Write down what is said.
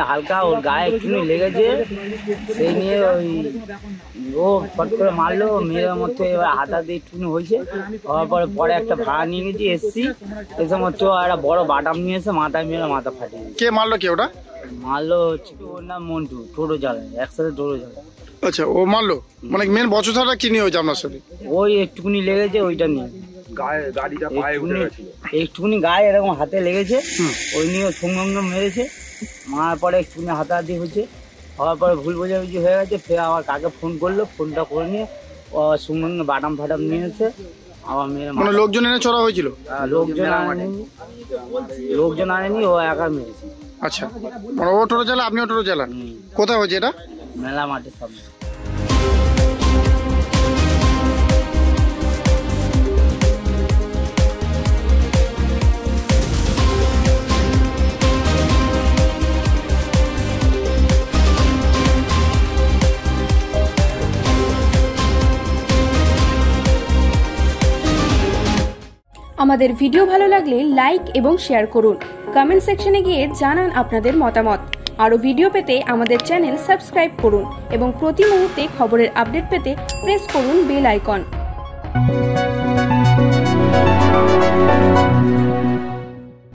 হালকা ওর গায়ে একটুখানি লেগেছে, সেই নিয়ে ওই ও ফট করে মারলো, মেয়ের মতো এবার হাতা দিয়ে একটুখানি হয়েছে। হওয়ার পরে একটা ভাড়া নিয়ে গেছি, এসছি, এসে মতো একটা বড় বাটাম নিয়ে এসে মাথায় মেরে মাথা ফাটিয়ে। কে মারলো? কে ওটা মারলো? হচ্ছে ওর নাম মন্টু, টোটো চালায়, একসাথে টোটো চালায়। আচ্ছা, ও মারলো মানে মেন বচসাটা কি নিয়ে হয়েছে আপনার সাথে? ওই একটুকুনি লেগেছে, ওইটা নিয়ে একটুকুনি গায়ে এরকম হাতে লেগেছে, ওই নিয়ে সঙ্গে মেরেছে। মারার পরে একটুকুনি হাতাহাতি হয়েছে, হওয়ার পরে ভুল বোঝাবুঝি হয়ে গেছে। ফের আবার কাকে ফোন করলো, ফোনটা করে নিয়ে সঙ্গে বাটাম ফাটাম নিয়েছে আবার মেরে। মানে লোকজন এনে চড়া হয়েছিল? লোকজন আনেনি, ও একা মেরেছে। আচ্ছা, মানে ও টোটো চালা, আপনিও টোটো চালান? কোথায় হয়েছে এটা? মেলা মাঠের সামনে। আমাদের ভিডিও ভালো লাগলে লাইক এবং শেয়ার করুন। কমেন্ট সেকশনে গিয়ে জানান আপনাদের মতামত। আরও ভিডিও পেতে আমাদের চ্যানেল সাবস্ক্রাইব করুন এবং প্রতি মুহূর্তে খবরের আপডেট পেতে প্রেস করুন বেল আইকন।